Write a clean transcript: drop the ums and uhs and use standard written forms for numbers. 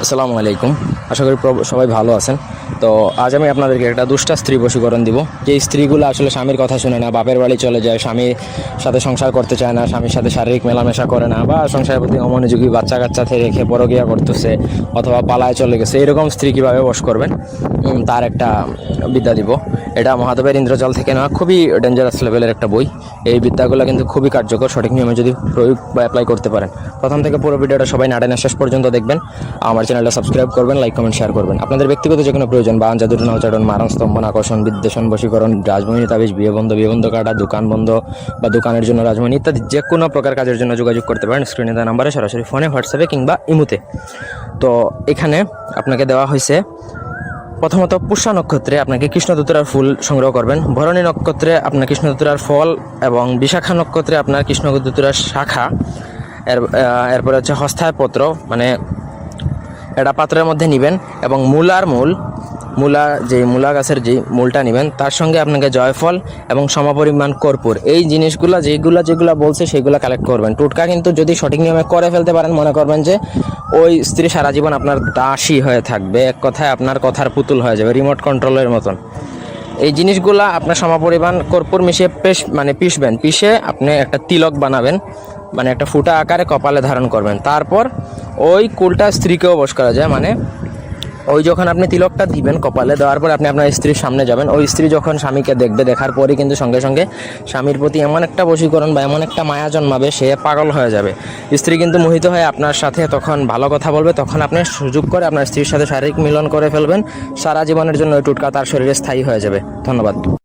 আসসালামু আলাইকুম। আশা করি সবাই ভালো আছেন। তো আজ আমি আপনাদেরকে একটা দুষ্টা স্ত্রী বশীকরণ দিব। যে স্ত্রীগুলো আসলে স্বামীর কথা শুনে না, বাপের বাড়ি চলে যায়, স্বামীর সাথে সংসার করতে চায় না, স্বামীর সাথে শারীরিক মেলামেশা করে না, বা সংসারের প্রতি অমনোযোগী, বাচ্চা কাচ্চাতে রেখে পরকীয়া করতেছে অথবা পালায় চলে গেছে, এরকম স্ত্রী কীভাবে বশ করবেন তার একটা বিদ্যা দিব। এটা মহাদেবের ইন্দ্রজাল থেকে নেওয়া, খুবই ডেঞ্জারাস লেভেলের একটা বই। এই বিদ্যাগুলো কিন্তু খুবই কার্যকর, সঠিক নিয়মে যদি প্রয়োগ বা অ্যাপ্লাই করতে পারেন। প্রথম থেকে পুরো ভিডিওটা সবাই নাটেনা শেষ পর্যন্ত দেখবেন। আমার চ্যানেলটা সাবস্ক্রাইব করবেন, লাইক কমেন্ট শেয়ার করবেন। আপনাদের ব্যক্তিগত যে কোনো প্রয়োজন, বান জাদুটনা উচ্চারণ, মারণ স্তম্ভন, আকর্ষণ, বিদ্বেষণ, বশীকরণ, রাজমণি তাবিজ, বিয়ে বন্ধ কাটা, দোকান বন্ধ বা দোকানের জন্য রাজমণি ইত্যাদি যে কোনো প্রকার কাজের জন্য যোগাযোগ করতে পারেন স্ক্রিনে দেওয়া নাম্বারে, সরাসরি ফোনে, হোয়াটসঅ্যাপে কিংবা ইমুতে। তো এখানে আপনাকে দেওয়া হয়েছে, প্রথমত পুষ্যা নক্ষত্রে আপনাকে কৃষ্ণধুতুরার ফুল সংগ্রহ করবেন, ভরণী নক্ষত্রে আপনার কৃষ্ণধুতুরার ফল, এবং বিশাখা নক্ষত্রে আপনার কৃষ্ণধুতুরার শাখা, এরপরে হচ্ছে হস্তায় পত্র, মানে এটা পাত্রের মধ্যে নেবেন, এবং মূলা গাছের যে মূলটা নেবেন, তার সঙ্গে আপনাকে জয়ফল এবং সমপরিমাণ কর্পূর, এই জিনিসগুলো যেগুলো বলছে সেগুলো কালেক্ট করবেন। টোটকা কিন্তু যদি সঠিক নিয়মে করে ফেলতে পারেন, মনে করবেন যে ওই স্ত্রী সারা জীবন আপনার দাসী হয়ে থাকবে, এক কথায় আপনার কথার পুতুল হয়ে যাবে, রিমোট কন্ট্রোলের মতন। এই জিনিসগুলা আপনার সমপরিমাণ কর্পূর মিশিয়ে পিষবেন, পিষে আপনি একটা তিলক বানাবেন, মানে একটা ফুটা আকারে কপালে ধারণ করবেন। তারপর ওই কুলটা স্ত্রীকেও বশ করা যায়, মানে ওই যখন আপনি তিলকটা দিবেন কপালে, দেওয়ার পর আপনি আপনার স্ত্রীর সামনে যাবেন, ওই স্ত্রী যখন স্বামীকে দেখবে, দেখার পরই কিন্তু সঙ্গে সঙ্গে স্বামীর প্রতি এমন একটা বশীকরণ বা এমন একটা মায়া জন্মাবে, সে পাগল হয়ে যাবে। স্ত্রী কিন্তু মোহিত হয়ে আপনার সাথে তখন ভালো কথা বলবে, তখন আপনি সুযোগ করে আপনার স্ত্রীর সাথে শারীরিক মিলন করে ফেলবেন। সারা জীবনের জন্য ওই টোটকা তার শরীরে স্থায়ী হয়ে যাবে। ধন্যবাদ।